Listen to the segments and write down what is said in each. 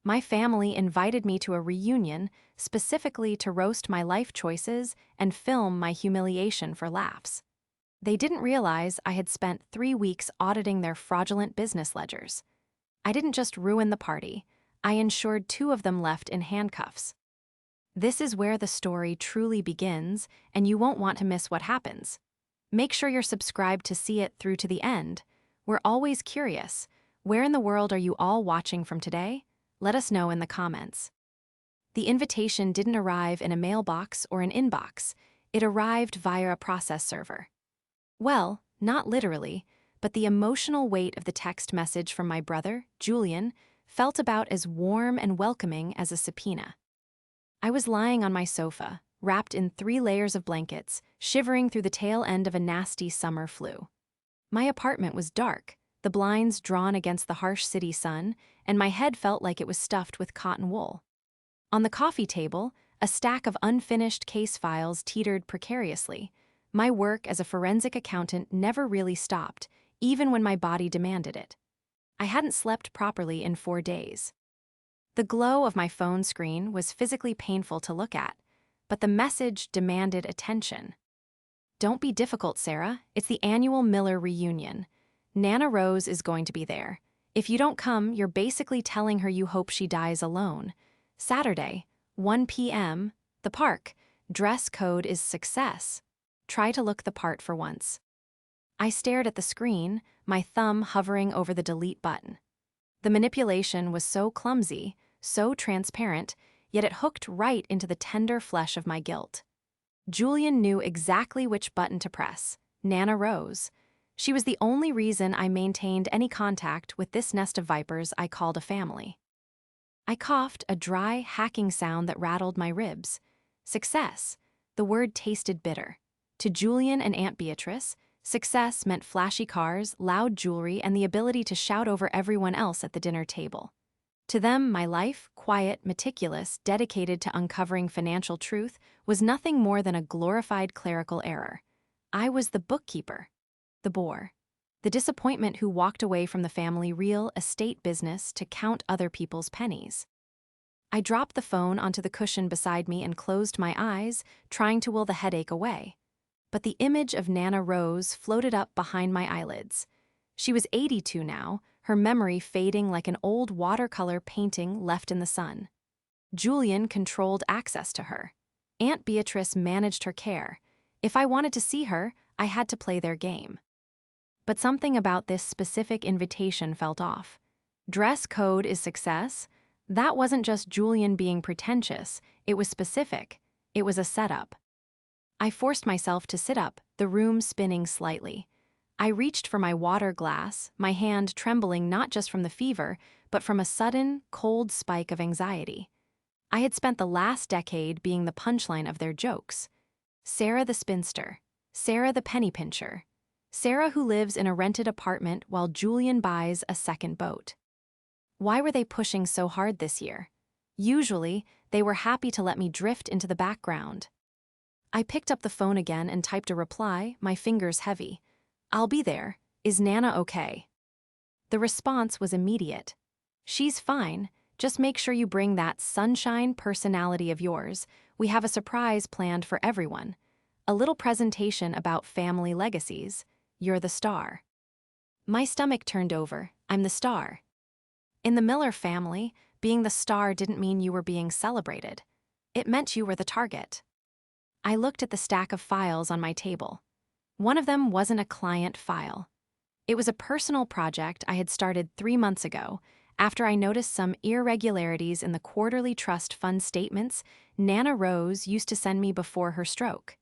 My family invited me to a reunion specifically to roast my life choices and film my humiliation for laughs. They didn't realize I had spent 3 weeks auditing their fraudulent business ledgers. I didn't just ruin the party, I ensured 2 of them left in handcuffs. This is where the story truly begins, and you won't want to miss what happens. Make sure you're subscribed to see it through to the end. We're always curious. Where in the world are you all watching from today? Let us know in the comments. The invitation didn't arrive in a mailbox or an inbox. It arrived via a process server. Well, not literally, but the emotional weight of the text message from my brother, Julian, felt about as warm and welcoming as a subpoena. I was lying on my sofa, wrapped in 3 layers of blankets, shivering through the tail end of a nasty summer flu. My apartment was dark, the blinds drawn against the harsh city sun, and my head felt like it was stuffed with cotton wool. On the coffee table, a stack of unfinished case files teetered precariously. My work as a forensic accountant never really stopped, even when my body demanded it. I hadn't slept properly in 4 days. The glow of my phone screen was physically painful to look at, but the message demanded attention. Don't be difficult, Sarah. It's the annual Miller reunion. Nana Rose is going to be there. If you don't come, you're basically telling her you hope she dies alone. Saturday, 1 p.m., the park. Dress code is success. Try to look the part for once. I stared at the screen, my thumb hovering over the delete button. The manipulation was so clumsy, so transparent, yet it hooked right into the tender flesh of my guilt. Julian knew exactly which button to press, Nana Rose. She was the only reason I maintained any contact with this nest of vipers I called a family. I coughed, a dry, hacking sound that rattled my ribs. Success. The word tasted bitter. To Julian and Aunt Beatrice, success meant flashy cars, loud jewelry, and the ability to shout over everyone else at the dinner table. To them, my life, quiet, meticulous, dedicated to uncovering financial truth, was nothing more than a glorified clerical error. I was the bookkeeper, the bore, the disappointment who walked away from the family real estate business to count other people's pennies. I dropped the phone onto the cushion beside me and closed my eyes, trying to will the headache away. But the image of Nana Rose floated up behind my eyelids. She was 82 now, her memory fading like an old watercolor painting left in the sun. Julian controlled access to her. Aunt Beatrice managed her care. If I wanted to see her, I had to play their game. But something about this specific invitation felt off. Dress code is success? That wasn't just Julian being pretentious, it was specific. It was a setup. I forced myself to sit up, the room spinning slightly. I reached for my water glass, my hand trembling not just from the fever, but from a sudden, cold spike of anxiety. I had spent the last decade being the punchline of their jokes. Sarah the spinster, Sarah the penny pincher, Sarah who lives in a rented apartment while Julian buys a second boat. Why were they pushing so hard this year? Usually, they were happy to let me drift into the background. I picked up the phone again and typed a reply, my fingers heavy. I'll be there. Is Nana okay? The response was immediate. She's fine. Just make sure you bring that sunshine personality of yours. We have a surprise planned for everyone. A little presentation about family legacies. You're the star. My stomach turned over. I'm the star. In the Miller family, being the star didn't mean you were being celebrated. It meant you were the target. I looked at the stack of files on my table. One of them wasn't a client file. It was a personal project I had started 3 months ago, after I noticed some irregularities in the quarterly trust fund statements Nana Rose used to send me before her stroke.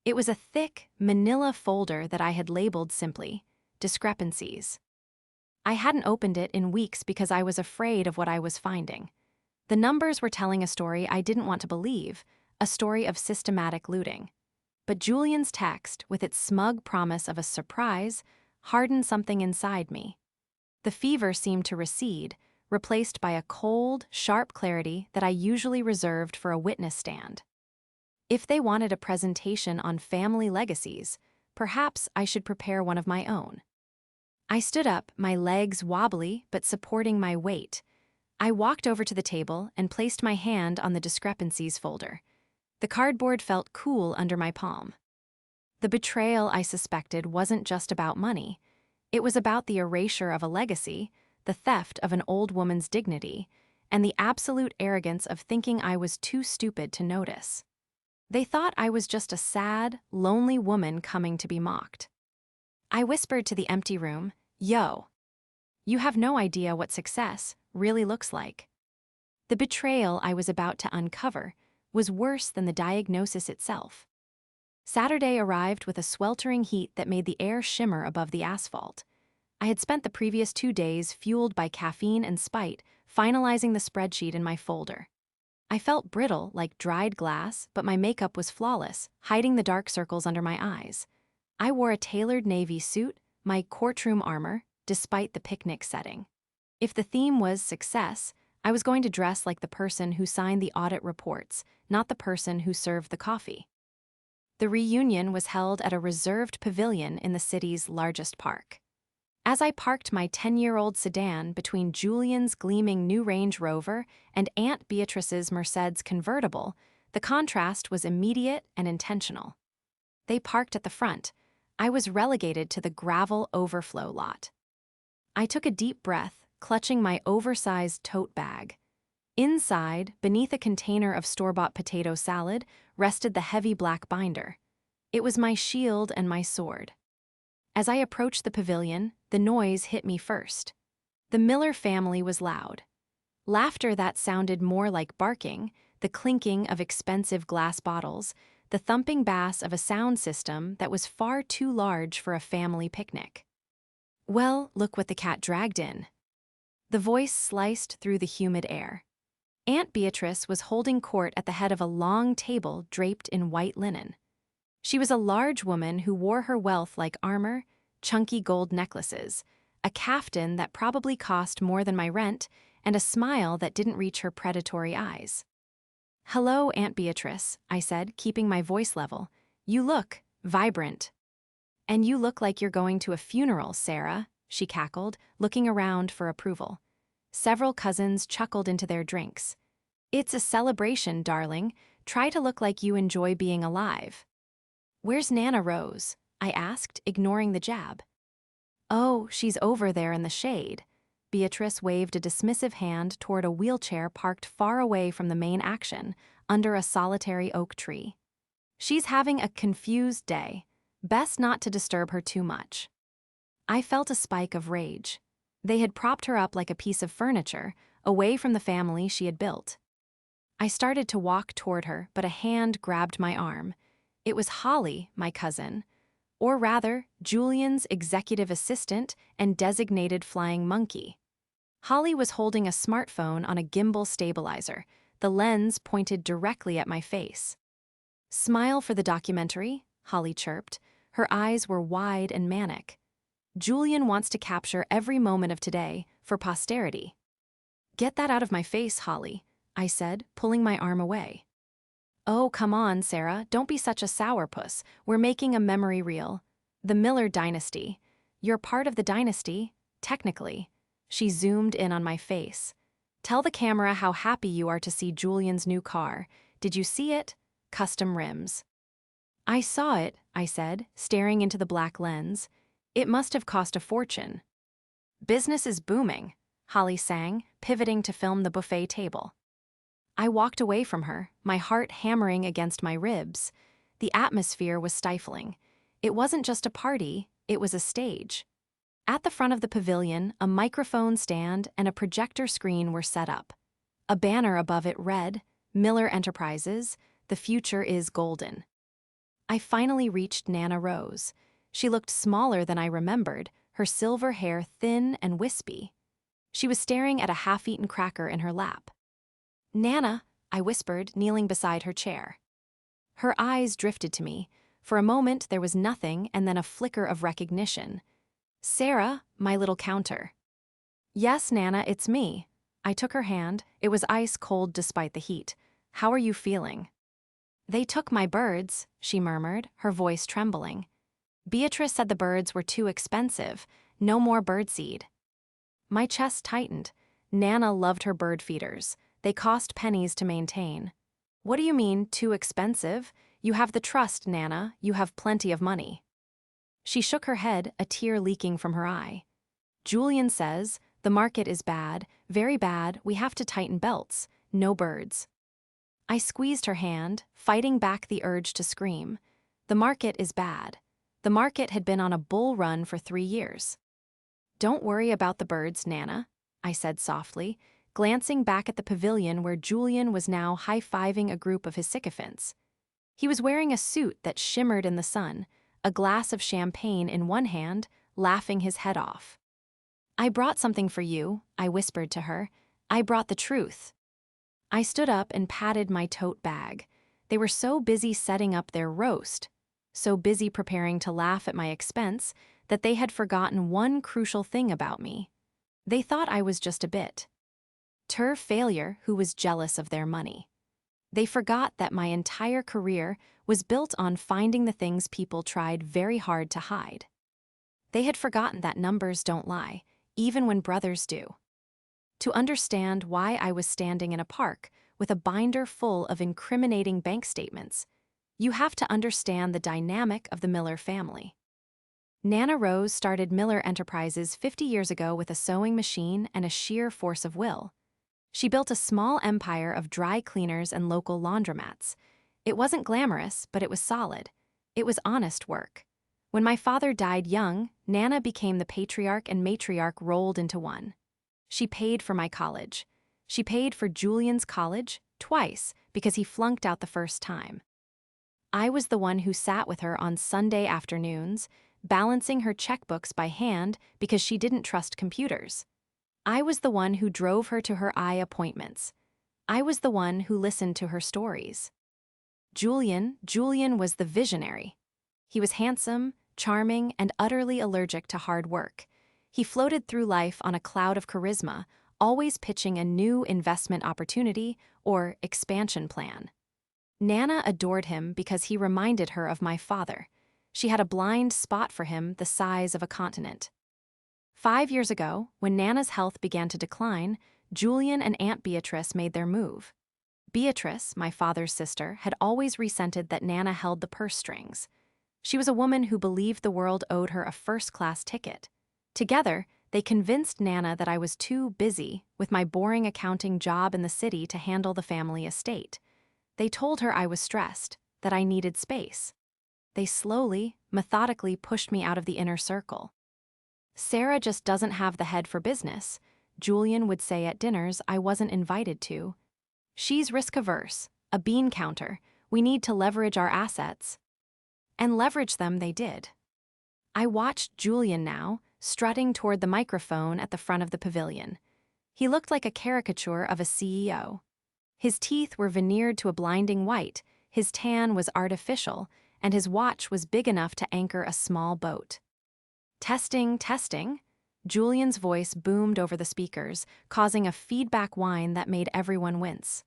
It was a thick, manila folder that I had labeled simply, discrepancies. I hadn't opened it in weeks because I was afraid of what I was finding. The numbers were telling a story I didn't want to believe, a story of systematic looting. But Julian's text, with its smug promise of a surprise, hardened something inside me. The fever seemed to recede, replaced by a cold, sharp clarity that I usually reserved for a witness stand. If they wanted a presentation on family legacies, perhaps I should prepare one of my own. I stood up, my legs wobbly but supporting my weight. I walked over to the table and placed my hand on the discrepancies folder. The cardboard felt cool under my palm. The betrayal I suspected wasn't just about money. It was about the erasure of a legacy, the theft of an old woman's dignity, and the absolute arrogance of thinking I was too stupid to notice. They thought I was just a sad, lonely woman coming to be mocked. I whispered to the empty room, "Yo, you have no idea what success really looks like." The betrayal I was about to uncover was worse than the diagnosis itself. Saturday arrived with a sweltering heat that made the air shimmer above the asphalt. I had spent the previous 2 days fueled by caffeine and spite, finalizing the spreadsheet in my folder. I felt brittle like dried glass, but my makeup was flawless, hiding the dark circles under my eyes. I wore a tailored navy suit, my courtroom armor, despite the picnic setting. If the theme was success, I was going to dress like the person who signed the audit reports, not the person who served the coffee. The reunion was held at a reserved pavilion in the city's largest park. As I parked my 10-year-old sedan between Julian's gleaming new Range Rover and Aunt Beatrice's Mercedes convertible, the contrast was immediate and intentional. They parked at the front. I was relegated to the gravel overflow lot. I took a deep breath, clutching my oversized tote bag. Inside, beneath a container of store-bought potato salad, rested the heavy black binder. It was my shield and my sword. As I approached the pavilion, the noise hit me first. The Miller family was loud. Laughter that sounded more like barking, the clinking of expensive glass bottles, the thumping bass of a sound system that was far too large for a family picnic. "Well, look what the cat dragged in." The voice sliced through the humid air. Aunt Beatrice was holding court at the head of a long table draped in white linen. She was a large woman who wore her wealth like armor, chunky gold necklaces, a caftan that probably cost more than my rent, and a smile that didn't reach her predatory eyes. "Hello, Aunt Beatrice," I said, keeping my voice level. "You look vibrant." "And you look like you're going to a funeral, Sarah," she cackled, looking around for approval. Several cousins chuckled into their drinks. "It's a celebration, darling. Try to look like you enjoy being alive." "Where's Nana Rose?" I asked, ignoring the jab. "Oh, she's over there in the shade." Beatrice waved a dismissive hand toward a wheelchair parked far away from the main action, under a solitary oak tree. "She's having a confused day. Best not to disturb her too much." I felt a spike of rage. They had propped her up like a piece of furniture, away from the family she had built. I started to walk toward her, but a hand grabbed my arm. It was Holly, my cousin, or rather, Julian's executive assistant and designated flying monkey. Holly was holding a smartphone on a gimbal stabilizer, the lens pointed directly at my face. "Smile for the documentary," Holly chirped. Her eyes were wide and manic. "Julian wants to capture every moment of today for posterity." "Get that out of my face, Holly," I said, pulling my arm away. "Oh, come on, Sarah, don't be such a sourpuss. We're making a memory reel. The Miller dynasty. You're part of the dynasty, technically." She zoomed in on my face. "Tell the camera how happy you are to see Julian's new car. Did you see it? Custom rims." "I saw it," I said, staring into the black lens. "It must have cost a fortune." "Business is booming," Holly sang, pivoting to film the buffet table. I walked away from her, my heart hammering against my ribs. The atmosphere was stifling. It wasn't just a party, it was a stage. At the front of the pavilion, a microphone stand and a projector screen were set up. A banner above it read, "Miller Enterprises, the future is golden." I finally reached Nana Rose. She looked smaller than I remembered, her silver hair thin and wispy. She was staring at a half-eaten cracker in her lap. "Nana," I whispered, kneeling beside her chair. Her eyes drifted to me. For a moment there was nothing and then a flicker of recognition. "Sarah, my little counter." "Yes, Nana, it's me." I took her hand. It was ice cold despite the heat. "How are you feeling?" "They took my birds," she murmured, her voice trembling. "Beatrice said the birds were too expensive. No more birdseed." My chest tightened. Nana loved her bird feeders. They cost pennies to maintain. What do you mean, too expensive? You have the trust, Nana. You have plenty of money. She shook her head, a tear leaking from her eye. Julian says, the market is bad, very bad, we have to tighten belts. No birds. I squeezed her hand, fighting back the urge to scream. The market is bad. The market had been on a bull run for 3 years. Don't worry about the birds, Nana, I said softly, glancing back at the pavilion where Julian was now high-fiving a group of his sycophants. He was wearing a suit that shimmered in the sun, a glass of champagne in one hand, laughing his head off. I brought something for you, I whispered to her. I brought the truth. I stood up and patted my tote bag. They were so busy setting up their roast, so busy preparing to laugh at my expense, that they had forgotten one crucial thing about me. They thought I was just a bit failure who was jealous of their money. They forgot that my entire career was built on finding the things people tried very hard to hide. They had forgotten that numbers don't lie, even when brothers do. To understand why I was standing in a park with a binder full of incriminating bank statements, you have to understand the dynamic of the Miller family. Nana Rose started Miller Enterprises 50 years ago with a sewing machine and a sheer force of will. She built a small empire of dry cleaners and local laundromats. It wasn't glamorous, but it was solid. It was honest work. When my father died young, Nana became the patriarch and matriarch rolled into one. She paid for my college. She paid for Julian's college twice because he flunked out the first time. I was the one who sat with her on Sunday afternoons, balancing her checkbooks by hand because she didn't trust computers. I was the one who drove her to her eye appointments. I was the one who listened to her stories. Julian was the visionary. He was handsome, charming, and utterly allergic to hard work. He floated through life on a cloud of charisma, always pitching a new investment opportunity or expansion plan. Nana adored him because he reminded her of my father. She had a blind spot for him the size of a continent. 5 years ago, when Nana's health began to decline, Julian and Aunt Beatrice made their move. Beatrice, my father's sister, had always resented that Nana held the purse strings. She was a woman who believed the world owed her a first-class ticket. Together, they convinced Nana that I was too busy with my boring accounting job in the city to handle the family estate. They told her I was stressed, that I needed space. They slowly, methodically pushed me out of the inner circle. Sarah just doesn't have the head for business, Julian would say at dinners I wasn't invited to. She's risk-averse, a bean counter. We need to leverage our assets. And leverage them they did. I watched Julian now, strutting toward the microphone at the front of the pavilion. He looked like a caricature of a CEO. His teeth were veneered to a blinding white, his tan was artificial, and his watch was big enough to anchor a small boat. Testing, testing. Julian's voice boomed over the speakers, causing a feedback whine that made everyone wince.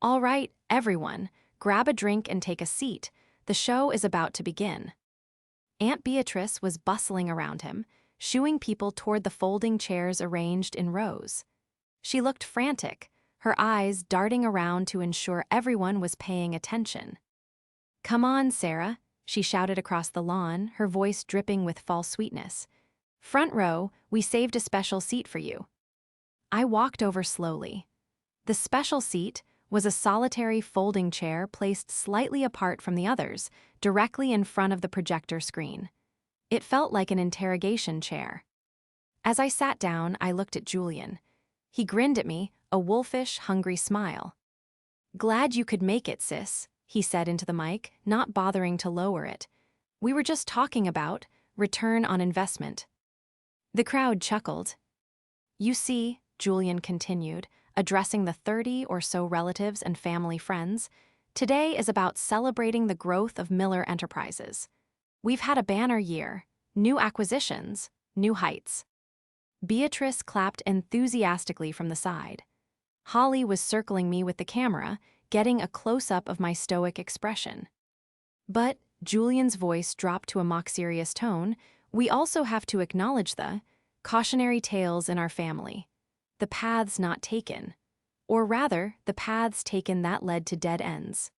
All right, everyone, grab a drink and take a seat. The show is about to begin. Aunt Beatrice was bustling around him, shooing people toward the folding chairs arranged in rows. She looked frantic, her eyes darting around to ensure everyone was paying attention. Come on, Sarah, she shouted across the lawn, her voice dripping with false sweetness. Front row, we saved a special seat for you. I walked over slowly. The special seat was a solitary folding chair placed slightly apart from the others, directly in front of the projector screen. It felt like an interrogation chair. As I sat down, I looked at Julian. He grinned at me, a wolfish, hungry smile. Glad you could make it, sis, he said into the mic, not bothering to lower it. We were just talking about return on investment. The crowd chuckled. You see, Julian continued, addressing the 30 or so relatives and family friends, today is about celebrating the growth of Miller Enterprises. We've had a banner year, new acquisitions, new heights. Beatrice clapped enthusiastically from the side. Holly was circling me with the camera, getting a close-up of my stoic expression. But, Julian's voice dropped to a mock-serious tone, we also have to acknowledge the cautionary tales in our family. the paths not taken. Or rather, the paths taken that led to dead ends.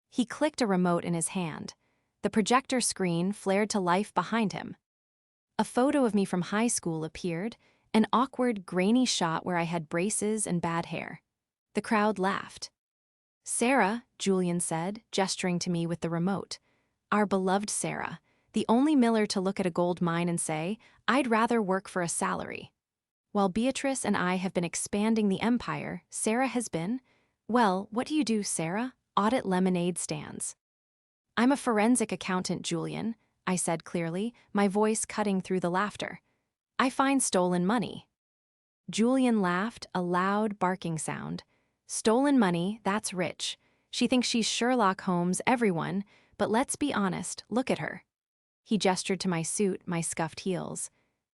He clicked a remote in his hand. The projector screen flared to life behind him. A photo of me from high school appeared, an awkward, grainy shot where I had braces and bad hair. The crowd laughed. "Sarah," Julian said, gesturing to me with the remote. "Our beloved Sarah, the only miller to look at a gold mine and say, 'I'd rather work for a salary.' While Beatrice and I have been expanding the empire, Sarah has been, well, what do you do, Sarah? Audit lemonade stands." "I'm a forensic accountant, Julian," I said clearly, my voice cutting through the laughter. "I find stolen money." Julian laughed, a loud, barking sound. "Stolen money, that's rich. She thinks she's Sherlock Holmes, everyone, but let's be honest, look at her." He gestured to my suit, my scuffed heels.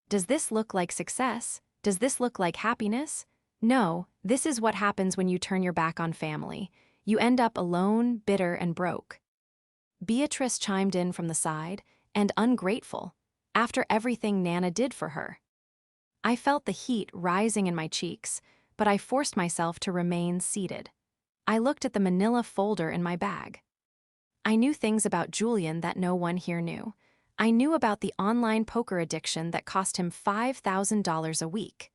"Does this look like success? Does this look like happiness? No, this is what happens when you turn your back on family. You end up alone, bitter, and broke." Beatrice chimed in from the side, and ungrateful, after everything Nana did for her. I felt the heat rising in my cheeks, but I forced myself to remain seated. I looked at the manila folder in my bag. I knew things about Julian that no one here knew. I knew about the online poker addiction that cost him $5,000 a week.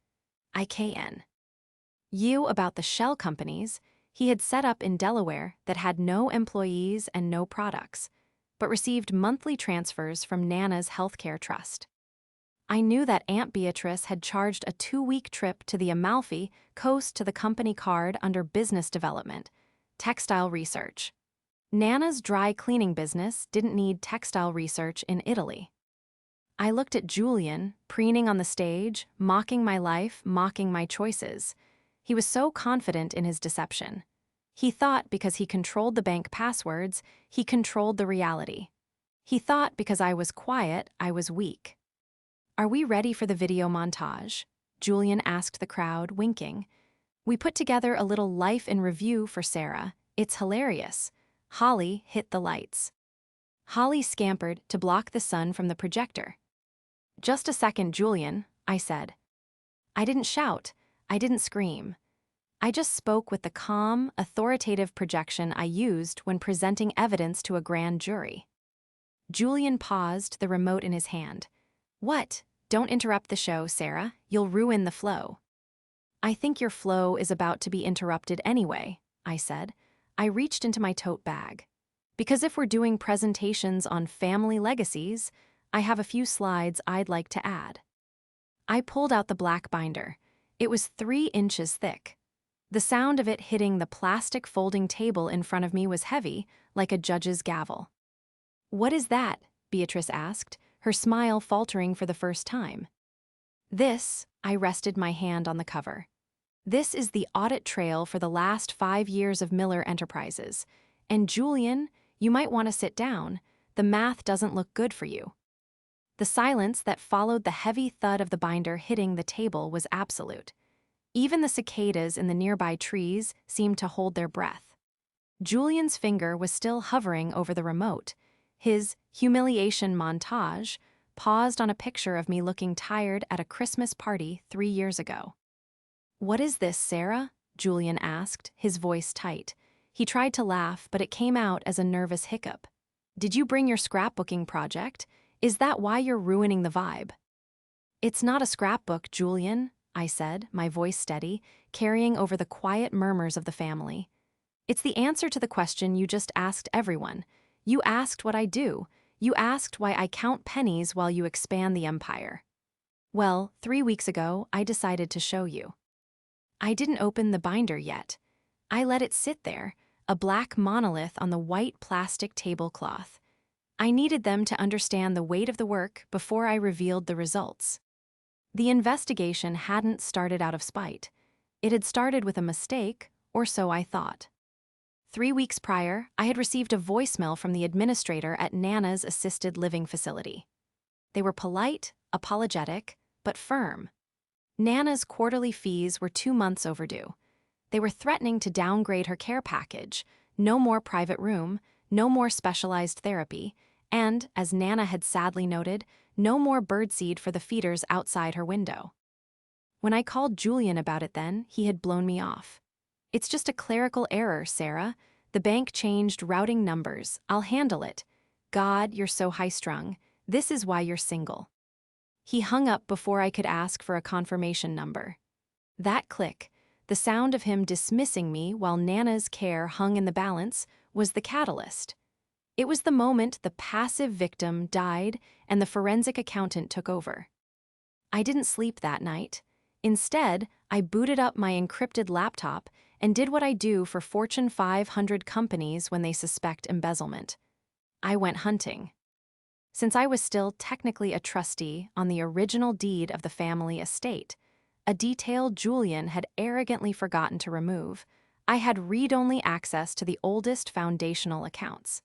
You about the shell companies he had set up in Delaware that had no employees and no products, but received monthly transfers from Nana's healthcare trust. I knew that Aunt Beatrice had charged a 2-week trip to the Amalfi Coast to the company card under business development, textile research. Nana's dry cleaning business didn't need textile research in Italy. I looked at Julian, preening on the stage, mocking my life, mocking my choices. He was so confident in his deception. He thought because he controlled the bank passwords, he controlled the reality. He thought because I was quiet, I was weak. "Are we ready for the video montage?" Julian asked the crowd, winking. "We put together a little life in review for Sarah. It's hilarious." Holly hit the lights. Holly scampered to block the sun from the projector. "Just a second, Julian," I said. I didn't shout. I didn't scream. I just spoke with the calm, authoritative projection I used when presenting evidence to a grand jury. Julian paused, the remote in his hand. "What? Don't interrupt the show, Sarah. You'll ruin the flow." "I think your flow is about to be interrupted anyway," I said. I reached into my tote bag. "Because if we're doing presentations on family legacies, I have a few slides I'd like to add." I pulled out the black binder. It was 3 inches thick. The sound of it hitting the plastic folding table in front of me was heavy, like a judge's gavel. "What is that?" Beatrice asked, her smile faltering for the first time. "This," I rested my hand on the cover. "This is the audit trail for the last 5 years of Miller Enterprises. And Julian, you might want to sit down. The math doesn't look good for you." The silence that followed the heavy thud of the binder hitting the table was absolute. Even the cicadas in the nearby trees seemed to hold their breath. Julian's finger was still hovering over the remote. His humiliation montage paused on a picture of me looking tired at a Christmas party 3 years ago. "What is this, Sarah?" Julian asked, his voice tight. He tried to laugh, but it came out as a nervous hiccup. "Did you bring your scrapbooking project? Is that why you're ruining the vibe?" "It's not a scrapbook, Julian," I said, my voice steady, carrying over the quiet murmurs of the family. "It's the answer to the question you just asked everyone. You asked what I do. You asked why I count pennies while you expand the empire. Well, 3 weeks ago, I decided to show you." I didn't open the binder yet. I let it sit there, a black monolith on the white plastic tablecloth. I needed them to understand the weight of the work before I revealed the results. The investigation hadn't started out of spite. It had started with a mistake, or so I thought. 3 weeks prior, I had received a voicemail from the administrator at Nana's assisted living facility. They were polite, apologetic, but firm. Nana's quarterly fees were 2 months overdue. They were threatening to downgrade her care package, no more private room, no more specialized therapy, and, as Nana had sadly noted, no more birdseed for the feeders outside her window. When I called Julian about it then, he had blown me off. "It's just a clerical error, Sarah. The bank changed routing numbers. I'll handle it. God, you're so high-strung. This is why you're single." He hung up before I could ask for a confirmation number. That click, the sound of him dismissing me while Nana's care hung in the balance, was the catalyst. It was the moment the passive victim died and the forensic accountant took over. I didn't sleep that night. Instead, I booted up my encrypted laptop and did what I do for Fortune 500 companies when they suspect embezzlement. I went hunting. Since I was still technically a trustee on the original deed of the family estate, a detail Julian had arrogantly forgotten to remove, I had read-only access to the oldest foundational accounts.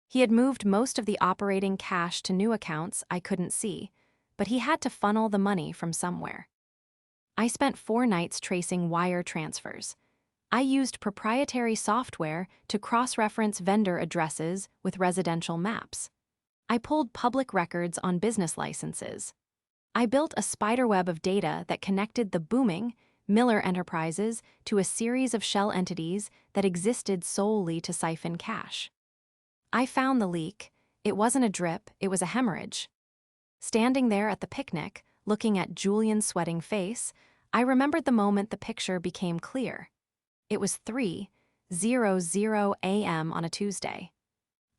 He had moved most of the operating cash to new accounts I couldn't see, but he had to funnel the money from somewhere. I spent 4 nights tracing wire transfers. I used proprietary software to cross-reference vendor addresses with residential maps. I pulled public records on business licenses. I built a spiderweb of data that connected the booming Miller Enterprises to a series of shell entities that existed solely to siphon cash. I found the leak. It wasn't a drip, it was a hemorrhage. Standing there at the picnic, looking at Julian's sweating face, I remembered the moment the picture became clear. It was 3:00 a.m. on a Tuesday.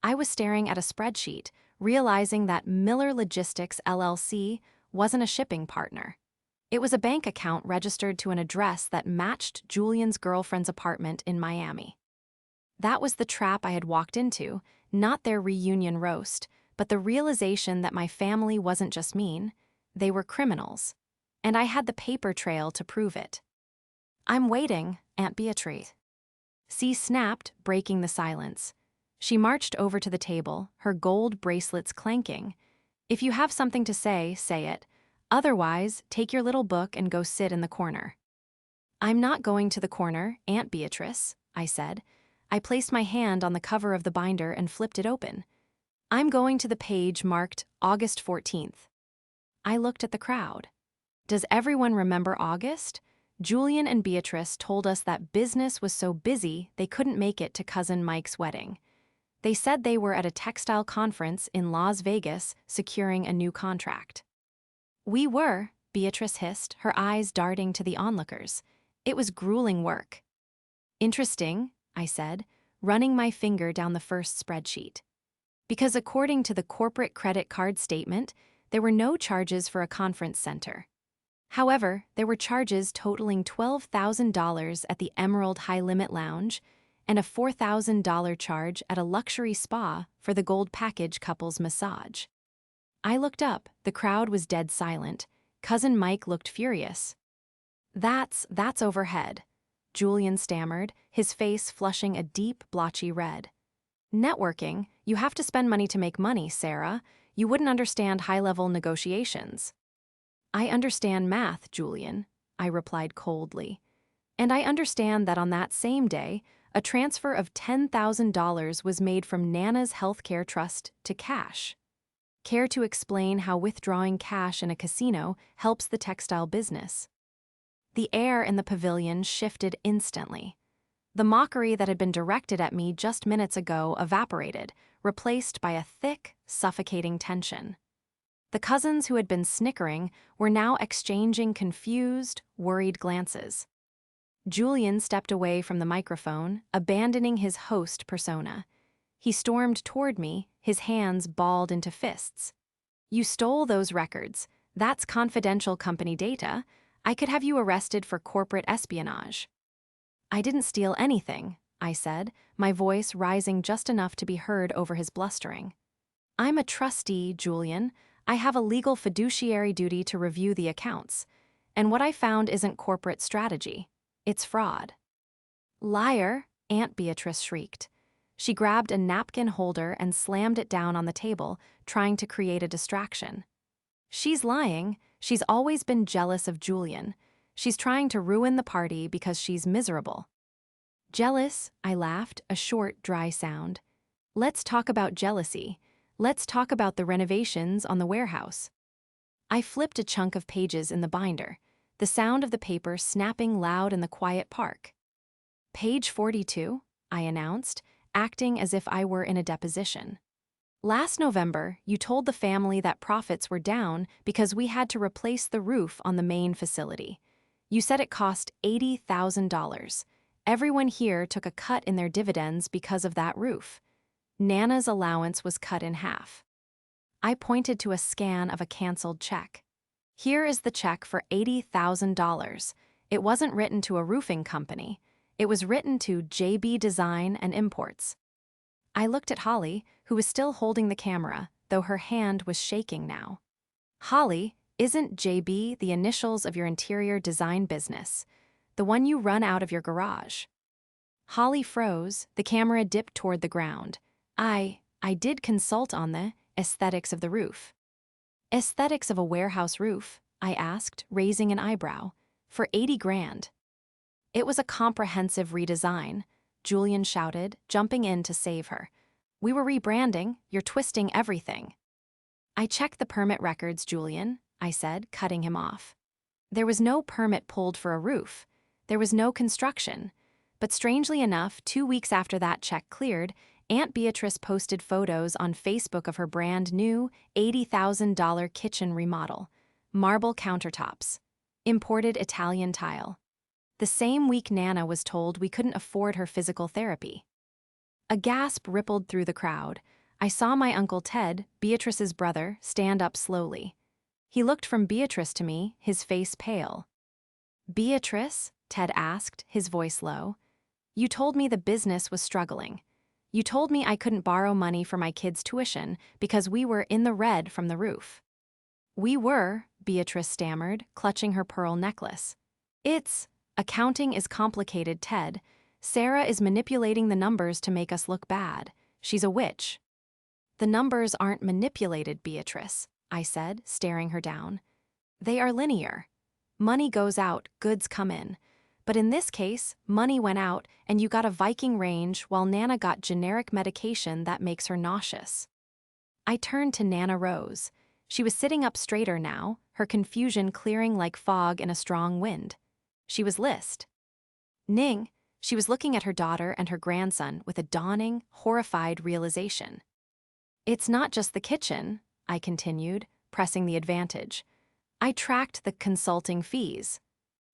I was staring at a spreadsheet, realizing that Miller Logistics LLC wasn't a shipping partner. It was a bank account registered to an address that matched Julian's girlfriend's apartment in Miami. That was the trap I had walked into, not their reunion roast, but the realization that my family wasn't just mean, they were criminals. And I had the paper trail to prove it. "I'm waiting, Aunt Beatrice." C snapped, breaking the silence. She marched over to the table, her gold bracelets clanking. "If you have something to say, say it. Otherwise, take your little book and go sit in the corner." "I'm not going to the corner, Aunt Beatrice," I said. I placed my hand on the cover of the binder and flipped it open. "I'm going to the page marked August 14th. I looked at the crowd. Does everyone remember August? Julian and Beatrice told us that business was so busy they couldn't make it to Cousin Mike's wedding. They said they were at a textile conference in Las Vegas securing a new contract. "We were," Beatrice hissed, her eyes darting to the onlookers. "It was grueling work." "Interesting," I said, running my finger down the first spreadsheet. "Because according to the corporate credit card statement, there were no charges for a conference center. However, there were charges totaling $12,000 at the Emerald High Limit Lounge and a $4,000 charge at a luxury spa for the gold package couple's massage." I looked up. The crowd was dead silent. Cousin Mike looked furious. That's overhead," Julian stammered, his face flushing a deep, blotchy red. "Networking, you have to spend money to make money, Sarah. You wouldn't understand high-level negotiations." "I understand math, Julian," I replied coldly. "And I understand that on that same day, a transfer of $10,000 was made from Nana's healthcare trust to cash. Care to explain how withdrawing cash in a casino helps the textile business?" The air in the pavilion shifted instantly. The mockery that had been directed at me just minutes ago evaporated, replaced by a thick, suffocating tension. The cousins who had been snickering were now exchanging confused, worried glances. Julian stepped away from the microphone, abandoning his host persona. He stormed toward me, his hands balled into fists. "You stole those records. That's confidential company data. I could have you arrested for corporate espionage." "I didn't steal anything," I said, my voice rising just enough to be heard over his blustering. "I'm a trustee, Julian. I have a legal fiduciary duty to review the accounts. And what I found isn't corporate strategy. It's fraud." "Liar," Aunt Beatrice shrieked. She grabbed a napkin holder and slammed it down on the table, trying to create a distraction. "She's lying. She's always been jealous of Julian. She's trying to ruin the party because she's miserable." "Jealous," I laughed, a short, dry sound. "Let's talk about jealousy. Let's talk about the renovations on the warehouse." I flipped a chunk of pages in the binder. the sound of the paper snapping loud in the quiet park. "Page 42, I announced, acting as if I were in a deposition. "Last November, you told the family that profits were down because we had to replace the roof on the main facility. You said it cost $80,000. Everyone here took a cut in their dividends because of that roof. Nana's allowance was cut in half." I pointed to a scan of a canceled check. "Here is the check for $80,000. It wasn't written to a roofing company. It was written to JB Design and Imports." I looked at Holly, who was still holding the camera, though her hand was shaking now. "Holly, isn't JB the initials of your interior design business, the one you run out of your garage?" Holly froze, the camera dipped toward the ground. I did consult on the aesthetics of the roof." "Aesthetics of a warehouse roof?" I asked, raising an eyebrow. "For 80 grand. "It was a comprehensive redesign," Julian shouted, jumping in to save her. "We were rebranding, you're twisting everything." "I checked the permit records, Julian," I said, cutting him off. "There was no permit pulled for a roof. There was no construction. But strangely enough, 2 weeks after that check cleared, Aunt Beatrice posted photos on Facebook of her brand new $80,000 kitchen remodel. Marble countertops. Imported Italian tile. The same week Nana was told we couldn't afford her physical therapy." A gasp rippled through the crowd. I saw my Uncle Ted, Beatrice's brother, stand up slowly. He looked from Beatrice to me, his face pale. "Beatrice?" Ted asked, his voice low. "You told me the business was struggling. You told me I couldn't borrow money for my kids' tuition because we were in the red from the roof." "We were," Beatrice stammered, clutching her pearl necklace. Accounting is complicated, Ted. Sarah is manipulating the numbers to make us look bad. She's a witch." "The numbers aren't manipulated, Beatrice," I said, staring her down. "They are linear. Money goes out, goods come in. But in this case, money went out and you got a Viking range while Nana got generic medication that makes her nauseous." I turned to Nana Rose. She was sitting up straighter now, her confusion clearing like fog in a strong wind. She was list. "Ning," she was looking at her daughter and her grandson with a dawning, horrified realization. "It's not just the kitchen," I continued, pressing the advantage. "I tracked the consulting fees.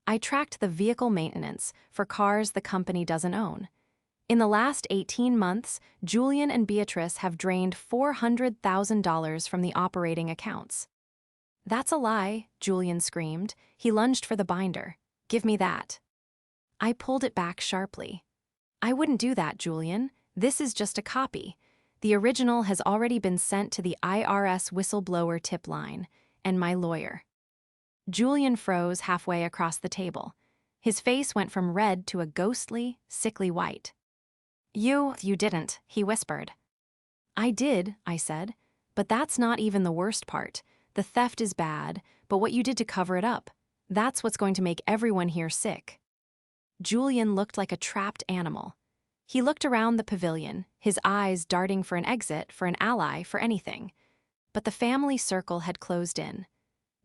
I tracked the vehicle maintenance for cars the company doesn't own. In the last 18 months, Julian and Beatrice have drained $400,000 from the operating accounts." "That's a lie," Julian screamed. He lunged for the binder. "Give me that." I pulled it back sharply. "I wouldn't do that, Julian. This is just a copy. The original has already been sent to the IRS whistleblower tip line, and my lawyer." Julian froze halfway across the table. His face went from red to a ghostly, sickly white. You didn't," he whispered. "I did," I said. "But that's not even the worst part. The theft is bad, but what you did to cover it up, that's what's going to make everyone here sick." Julian looked like a trapped animal. He looked around the pavilion, his eyes darting for an exit, for an ally, for anything. But the family circle had closed in.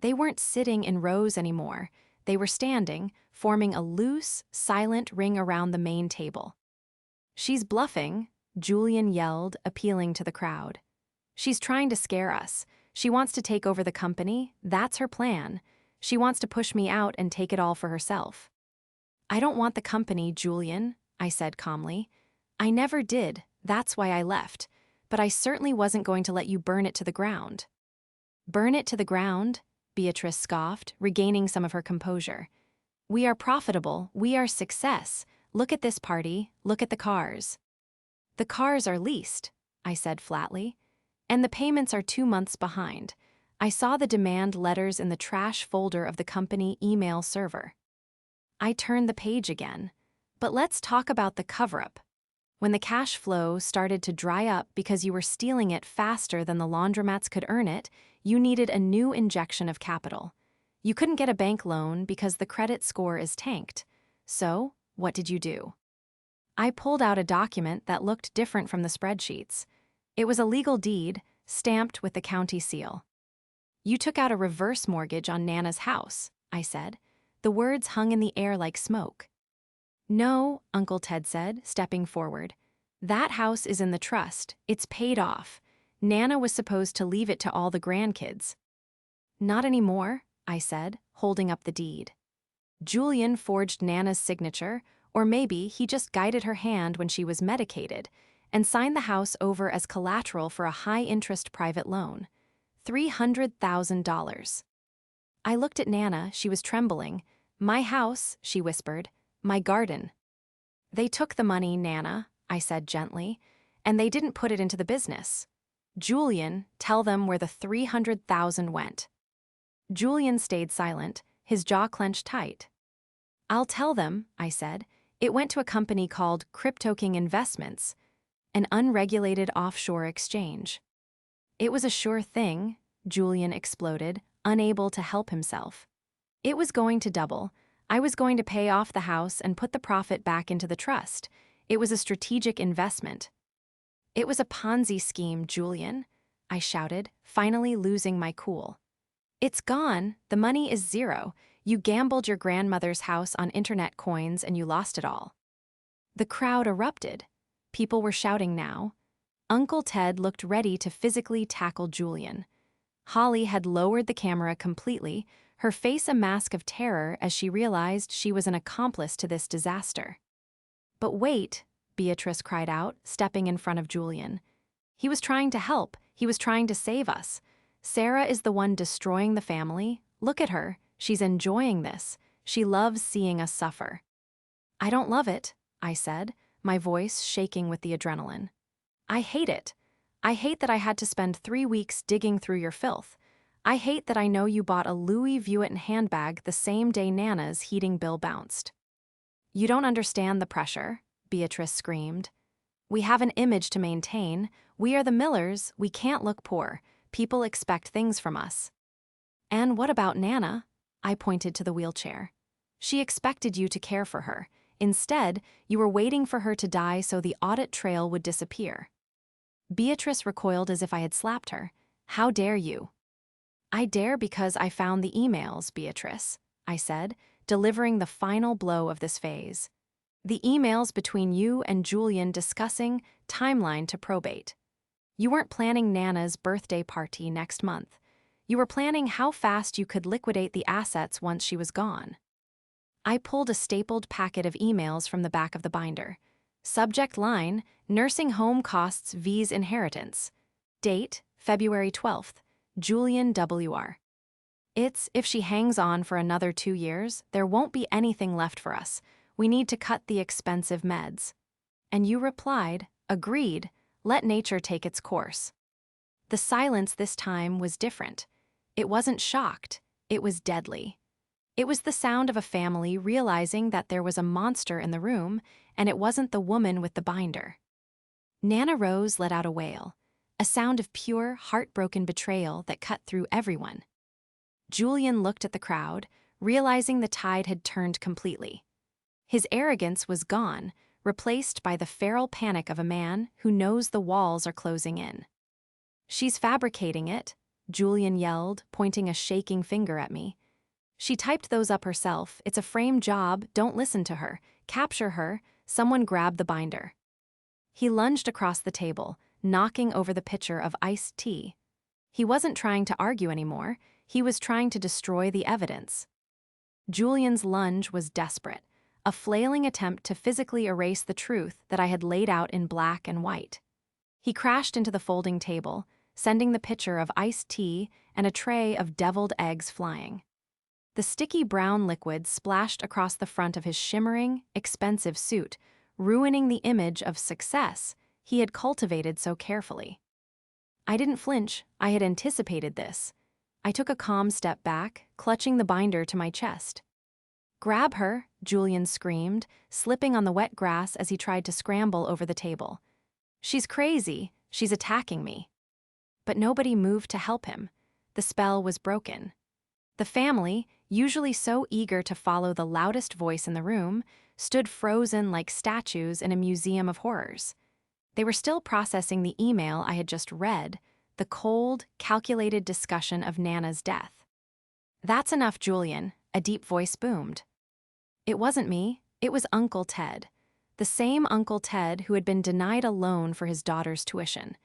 They weren't sitting in rows anymore. They were standing, forming a loose, silent ring around the main table. "She's bluffing," Julian yelled, appealing to the crowd. "She's trying to scare us. She wants to take over the company. That's her plan. She wants to push me out and take it all for herself." "I don't want the company, Julian," I said calmly. "I never did. That's why I left. But I certainly wasn't going to let you burn it to the ground." "Burn it to the ground?" Beatrice scoffed, regaining some of her composure. "We are profitable. We are success. Look at this party. Look at the cars." "The cars are leased," I said flatly. "And the payments are 2 months behind. I saw the demand letters in the trash folder of the company email server." I turned the page again. "But let's talk about the cover-up. When the cash flow started to dry up because you were stealing it faster than the laundromats could earn it, you needed a new injection of capital. You couldn't get a bank loan because the credit score is tanked. So, what did you do?" I pulled out a document that looked different from the spreadsheets. It was a legal deed, stamped with the county seal. "You took out a reverse mortgage on Nana's house," I said. The words hung in the air like smoke. "No," Uncle Ted said, stepping forward. "That house is in the trust. It's paid off. Nana was supposed to leave it to all the grandkids." "Not anymore," I said, holding up the deed. "Julian forged Nana's signature, or maybe he just guided her hand when she was medicated, and signed the house over as collateral for a high-interest private loan. $300,000. I looked at Nana, she was trembling. "My house," she whispered, "my garden." "They took the money, Nana," I said gently, "and they didn't put it into the business. Julian, tell them where the $300,000 went." Julian stayed silent, his jaw clenched tight. "I'll tell them," I said. "It went to a company called Crypto King Investments, an unregulated offshore exchange." "It was a sure thing," Julian exploded, unable to help himself. "It was going to double. I was going to pay off the house and put the profit back into the trust. It was a strategic investment." "It was a Ponzi scheme, Julian," I shouted, finally losing my cool. "It's gone. The money is zero. You gambled your grandmother's house on internet coins and you lost it all." The crowd erupted. People were shouting now. Uncle Ted looked ready to physically tackle Julian. Holly had lowered the camera completely, her face a mask of terror as she realized she was an accomplice to this disaster. "But wait," Beatrice cried out, stepping in front of Julian. "He was trying to help. He was trying to save us. Sarah is the one destroying the family. Look at her. She's enjoying this. She loves seeing us suffer." "I don't love it," I said, my voice shaking with the adrenaline. "I hate it. I hate that I had to spend 3 weeks digging through your filth. I hate that I know you bought a Louis Vuitton handbag the same day Nana's heating bill bounced." "You don't understand the pressure," Beatrice screamed. "We have an image to maintain. We are the Millers. We can't look poor. People expect things from us." "And what about Nana?" I pointed to the wheelchair. "She expected you to care for her. Instead, you were waiting for her to die so the audit trail would disappear." Beatrice recoiled as if I had slapped her. "How dare you?" "I dare because I found the emails, Beatrice," I said, delivering the final blow of this phase. "The emails between you and Julian discussing timeline to probate. You weren't planning Nana's birthday party next month. You were planning how fast you could liquidate the assets once she was gone." I pulled a stapled packet of emails from the back of the binder. Subject line, "Nursing home costs V's inheritance." Date, February 12th, Julian W.R. "It's, if she hangs on for another 2 years, there won't be anything left for us. We need to cut the expensive meds." And you replied, "Agreed, let nature take its course." The silence this time was different. It wasn't shocked, it was deadly. It was the sound of a family realizing that there was a monster in the room, and it wasn't the woman with the binder. Nana Rose let out a wail, a sound of pure, heartbroken betrayal that cut through everyone. Julian looked at the crowd, realizing the tide had turned completely. His arrogance was gone, replaced by the feral panic of a man who knows the walls are closing in. "She's fabricating it," Julian yelled, pointing a shaking finger at me. "She typed those up herself. It's a frame job. Don't listen to her. Capture her." Someone grabbed the binder. He lunged across the table, knocking over the pitcher of iced tea. He wasn't trying to argue anymore. He was trying to destroy the evidence. Julian's lunge was desperate, a flailing attempt to physically erase the truth that I had laid out in black and white. He crashed into the folding table, sending the pitcher of iced tea and a tray of deviled eggs flying. The sticky brown liquid splashed across the front of his shimmering, expensive suit, ruining the image of success he had cultivated so carefully. I didn't flinch. I had anticipated this. I took a calm step back, clutching the binder to my chest. "Grab her," Julian screamed, slipping on the wet grass as he tried to scramble over the table. "She's crazy. She's attacking me." But nobody moved to help him. The spell was broken. The family, usually so eager to follow the loudest voice in the room, stood frozen like statues in a museum of horrors. They were still processing the email I had just read, the cold, calculated discussion of Nana's death. "That's enough, Julian," a deep voice boomed. It wasn't me, it was Uncle Ted. The same Uncle Ted who had been denied a loan for his daughter's tuition.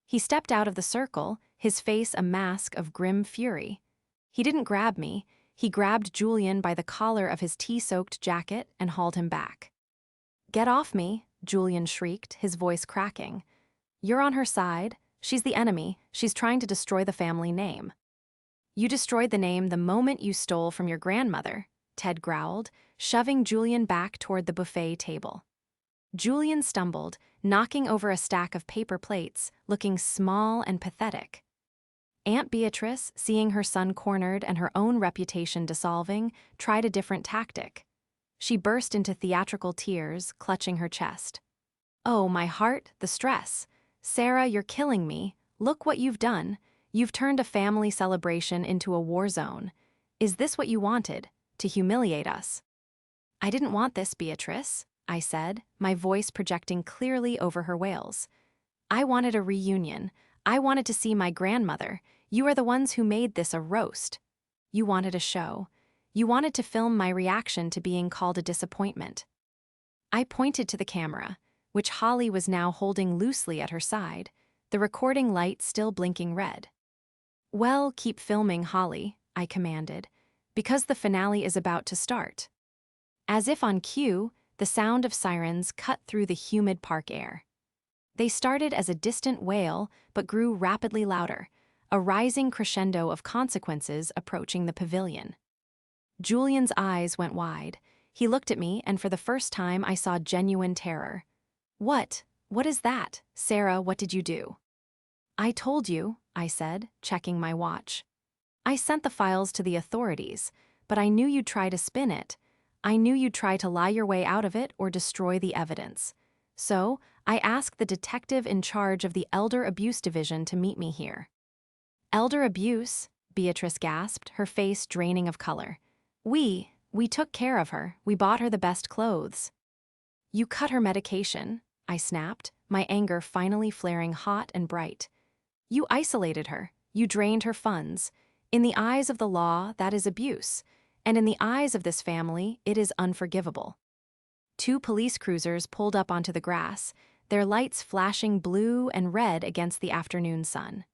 He stepped out of the circle, his face a mask of grim fury. He didn't grab me, he grabbed Julian by the collar of his tea-soaked jacket and hauled him back. "Get off me," Julian shrieked, his voice cracking. "You're on her side. She's the enemy. She's trying to destroy the family name." "You destroyed the name the moment you stole from your grandmother," Ted growled, shoving Julian back toward the buffet table. Julian stumbled, knocking over a stack of paper plates, looking small and pathetic. Aunt Beatrice, seeing her son cornered and her own reputation dissolving, tried a different tactic. She burst into theatrical tears, clutching her chest. "Oh, my heart, the stress. Sarah, you're killing me. Look what you've done. You've turned a family celebration into a war zone. Is this what you wanted, to humiliate us?" "I didn't want this, Beatrice," I said, my voice projecting clearly over her wails. "I wanted a reunion. I wanted to see my grandmother. You are the ones who made this a roast. You wanted a show. You wanted to film my reaction to being called a disappointment." I pointed to the camera, which Holly was now holding loosely at her side, the recording light still blinking red. "Well, keep filming, Holly," I commanded, "because the finale is about to start." As if on cue, the sound of sirens cut through the humid park air. They started as a distant wail, but grew rapidly louder, a rising crescendo of consequences approaching the pavilion. Julian's eyes went wide. He looked at me, and for the first time I saw genuine terror. What is that? Sarah, what did you do?" "I told you," I said, checking my watch. "I sent the files to the authorities, but I knew you'd try to spin it. I knew you'd try to lie your way out of it or destroy the evidence. So, I asked the detective in charge of the Elder Abuse Division to meet me here." "Elder abuse?" Beatrice gasped, her face draining of color. We took care of her. We bought her the best clothes." "You cut her medication," I snapped, my anger finally flaring hot and bright. "You isolated her. You drained her funds. In the eyes of the law, that is abuse. And in the eyes of this family, it is unforgivable." Two police cruisers pulled up onto the grass, their lights flashing blue and red against the afternoon sun.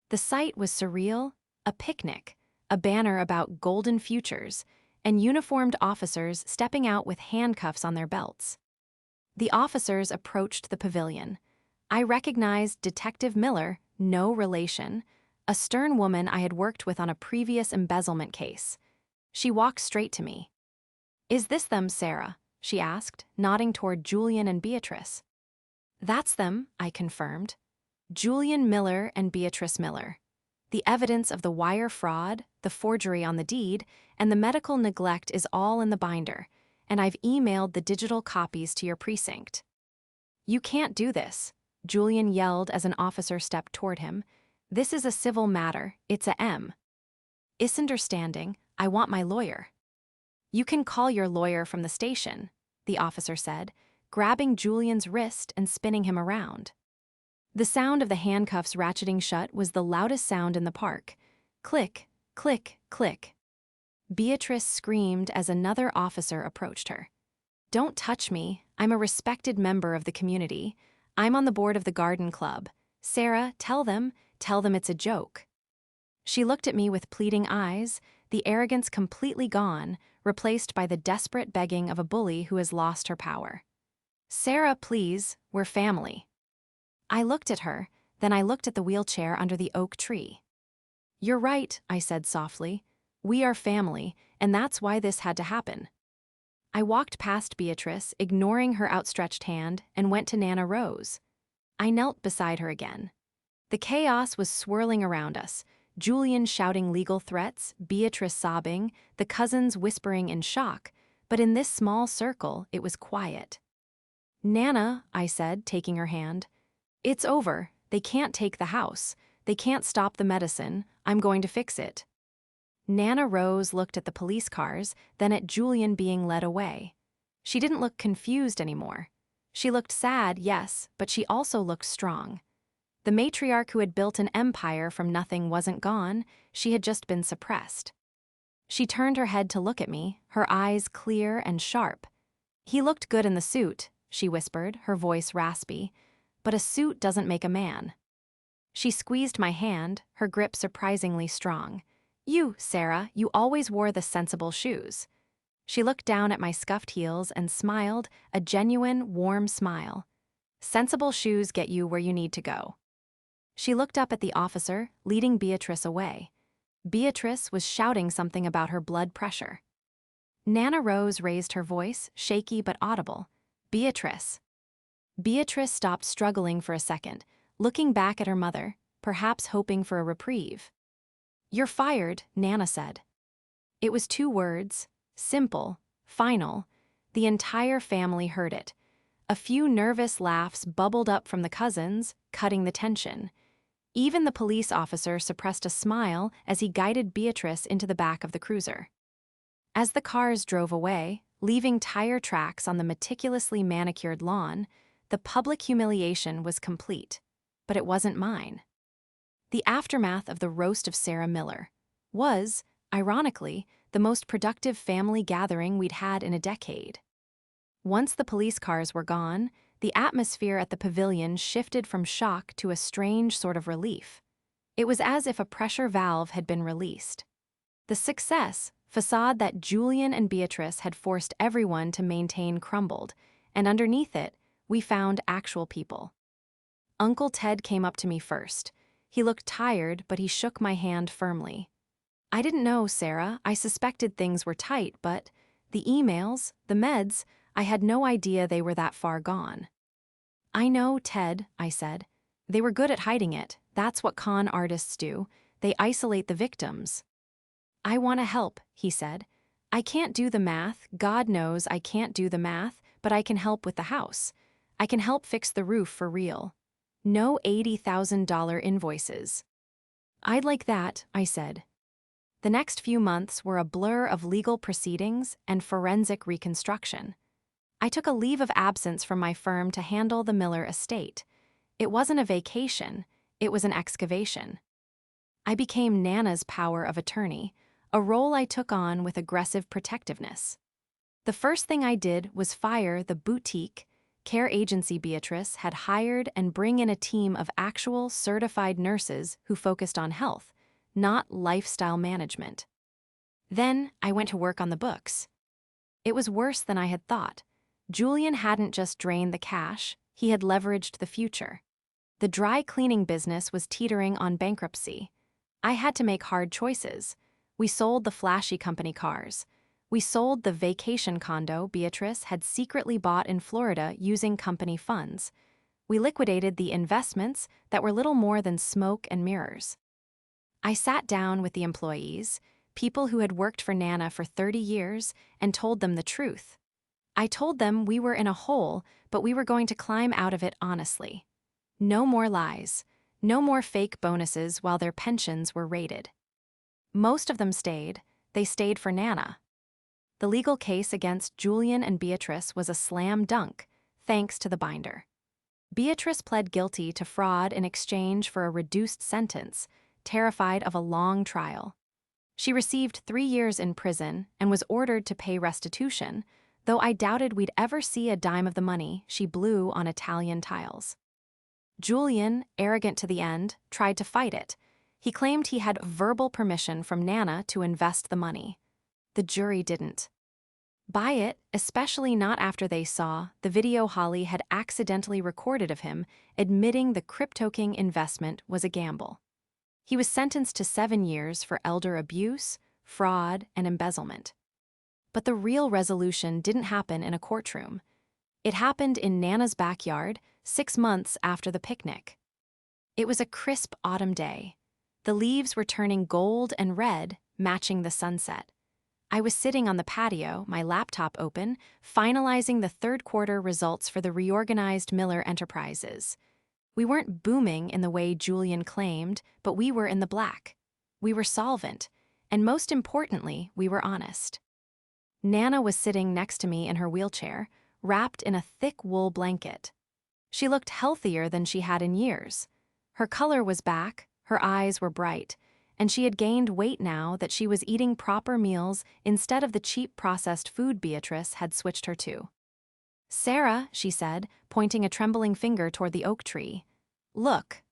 The sight was surreal, a picnic, a banner about golden futures, and uniformed officers stepping out with handcuffs on their belts. The officers approached the pavilion. I recognized Detective Miller, no relation, a stern woman I had worked with on a previous embezzlement case. She walked straight to me. "Is this them, Sarah?" she asked, nodding toward Julian and Beatrice. "That's them," I confirmed. Julian Miller and Beatrice Miller. The evidence of the wire fraud, the forgery on the deed, and the medical neglect is all in the binder, and I've emailed the digital copies to your precinct. "You can't do this," Julian yelled as an officer stepped toward him. "This is a civil matter, it's a M." "Misunderstanding, I want my lawyer." "You can call your lawyer from the station," the officer said, grabbing Julian's wrist and spinning him around. The sound of the handcuffs ratcheting shut was the loudest sound in the park. Click, click, click. Beatrice screamed as another officer approached her. "Don't touch me. I'm a respected member of the community. I'm on the board of the garden club. Sarah, tell them it's a joke." She looked at me with pleading eyes, the arrogance completely gone, replaced by the desperate begging of a bully who has lost her power. "Sarah, please, we're family." I looked at her, then I looked at the wheelchair under the oak tree. "You're right," I said softly. "We are family, and that's why this had to happen." I walked past Beatrice, ignoring her outstretched hand, and went to Nana Rose. I knelt beside her again. The chaos was swirling around us, Julian shouting legal threats, Beatrice sobbing, the cousins whispering in shock, but in this small circle, it was quiet. "Nana," I said, taking her hand, "it's over. They can't take the house. They can't stop the medicine. I'm going to fix it." Nana Rose looked at the police cars, then at Julian being led away. She didn't look confused anymore. She looked sad, yes, but she also looked strong. The matriarch who had built an empire from nothing wasn't gone, she had just been suppressed. She turned her head to look at me, her eyes clear and sharp. "He looked good in the suit," she whispered, her voice raspy. "But a suit doesn't make a man." She squeezed my hand, her grip surprisingly strong. "You, Sarah, you always wore the sensible shoes." She looked down at my scuffed heels and smiled, a genuine, warm smile. "Sensible shoes get you where you need to go." She looked up at the officer, leading Beatrice away. Beatrice was shouting something about her blood pressure. Nana Rose raised her voice, shaky but audible. "Beatrice." Beatrice stopped struggling for a second, looking back at her mother, perhaps hoping for a reprieve. "You're fired," Nana said. It was 2 words, simple, final. The entire family heard it. A few nervous laughs bubbled up from the cousins, cutting the tension. Even the police officer suppressed a smile as he guided Beatrice into the back of the cruiser. As the cars drove away, leaving tire tracks on the meticulously manicured lawn, the public humiliation was complete. But it wasn't mine. The aftermath of the roast of Sarah Miller was, ironically, the most productive family gathering we'd had in a decade. Once the police cars were gone, the atmosphere at the pavilion shifted from shock to a strange sort of relief. It was as if a pressure valve had been released. The success facade that Julian and Beatrice had forced everyone to maintain crumbled, and underneath it, we found actual people. Uncle Ted came up to me first. He looked tired, but he shook my hand firmly. "I didn't know, Sarah. I suspected things were tight, but the emails, the meds, I had no idea they were that far gone." "I know, Ted," I said. "They were good at hiding it. That's what con artists do. They isolate the victims." "I want to help," he said. "I can't do the math. God knows I can't do the math, but I can help with the house. I can help fix the roof for real. No $80,000 invoices." "I'd like that," I said. The next few months were a blur of legal proceedings and forensic reconstruction. I took a leave of absence from my firm to handle the Miller estate. It wasn't a vacation, it was an excavation. I became Nana's power of attorney, a role I took on with aggressive protectiveness. The first thing I did was fire the boutique care agency Beatrice had hired and bring in a team of actual certified nurses who focused on health, not lifestyle management. Then I went to work on the books. It was worse than I had thought. Julian hadn't just drained the cash, he had leveraged the future. The dry cleaning business was teetering on bankruptcy. I had to make hard choices. We sold the flashy company cars. We sold the vacation condo Beatrice had secretly bought in Florida using company funds. We liquidated the investments that were little more than smoke and mirrors. I sat down with the employees, people who had worked for Nana for 30 years, and told them the truth. I told them we were in a hole, but we were going to climb out of it honestly. No more lies. No more fake bonuses while their pensions were raided. Most of them stayed. They stayed for Nana. The legal case against Julian and Beatrice was a slam dunk, thanks to the binder. Beatrice pled guilty to fraud in exchange for a reduced sentence, terrified of a long trial. She received 3 years in prison and was ordered to pay restitution, though I doubted we'd ever see a dime of the money she blew on Italian tiles. Julian, arrogant to the end, tried to fight it. He claimed he had verbal permission from Nana to invest the money. The jury didn't buy it, especially not after they saw the video Holly had accidentally recorded of him admitting the CryptoKing investment was a gamble. He was sentenced to 7 years for elder abuse, fraud, and embezzlement. But the real resolution didn't happen in a courtroom. It happened in Nana's backyard, 6 months after the picnic. It was a crisp autumn day. The leaves were turning gold and red, matching the sunset. I was sitting on the patio, my laptop open, finalizing the third-quarter results for the reorganized Miller Enterprises. We weren't booming in the way Julian claimed, but we were in the black. We were solvent, and most importantly, we were honest. Nana was sitting next to me in her wheelchair, wrapped in a thick wool blanket. She looked healthier than she had in years. Her color was back, her eyes were bright, and she had gained weight now that she was eating proper meals instead of the cheap processed food Beatrice had switched her to. "Sarah," she said, pointing a trembling finger toward the oak tree. "Look."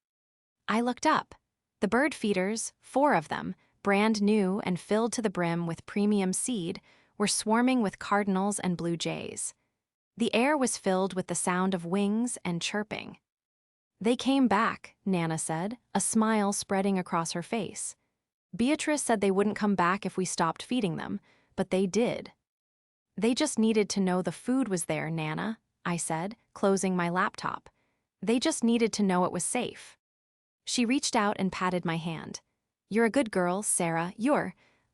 I looked up. The bird feeders, 4 of them, brand new and filled to the brim with premium seed, were swarming with cardinals and blue jays. The air was filled with the sound of wings and chirping. "They came back," Nana said, a smile spreading across her face. "Beatrice said they wouldn't come back if we stopped feeding them, but they did." "They just needed to know the food was there, Nana," I said, closing my laptop. "They just needed to know it was safe." She reached out and patted my hand. "You're a good girl, Sarah.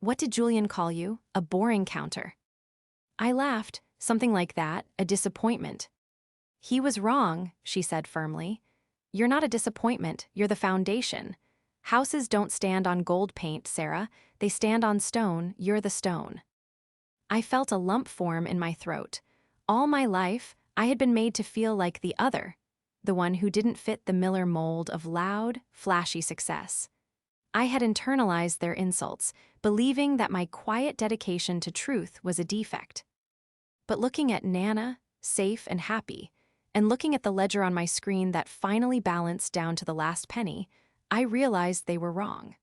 What did Julian call you? A boring counter." I laughed, something like that, a disappointment. "He was wrong," she said firmly. "You're not a disappointment, you're the foundation. Houses don't stand on gold paint, Sarah. They stand on stone, you're the stone." I felt a lump form in my throat. All my life, I had been made to feel like the other, the one who didn't fit the Miller mold of loud, flashy success. I had internalized their insults, believing that my quiet dedication to truth was a defect. But looking at Nana, safe and happy, and looking at the ledger on my screen that finally balanced down to the last penny, I realized they were wrong.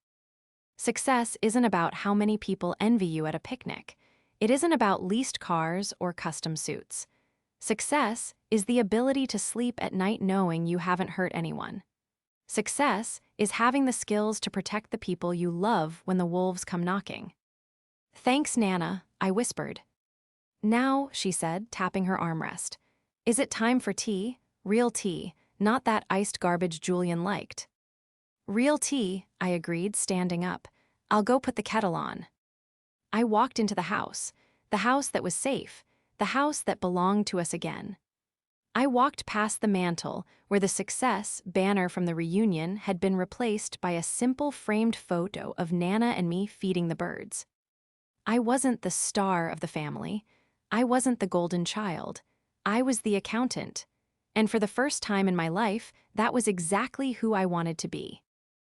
Success isn't about how many people envy you at a picnic. It isn't about leased cars or custom suits. Success is the ability to sleep at night knowing you haven't hurt anyone. Success is having the skills to protect the people you love when the wolves come knocking. "Thanks, Nana," I whispered. "Now," she said, tapping her armrest. "Is it time for tea? Real tea, not that iced garbage Julian liked." "Real tea," I agreed, standing up. "I'll go put the kettle on." I walked into the house that was safe, the house that belonged to us again. I walked past the mantel where the success banner from the reunion had been replaced by a simple framed photo of Nana and me feeding the birds. I wasn't the star of the family. I wasn't the golden child. I was the accountant. And for the first time in my life, that was exactly who I wanted to be.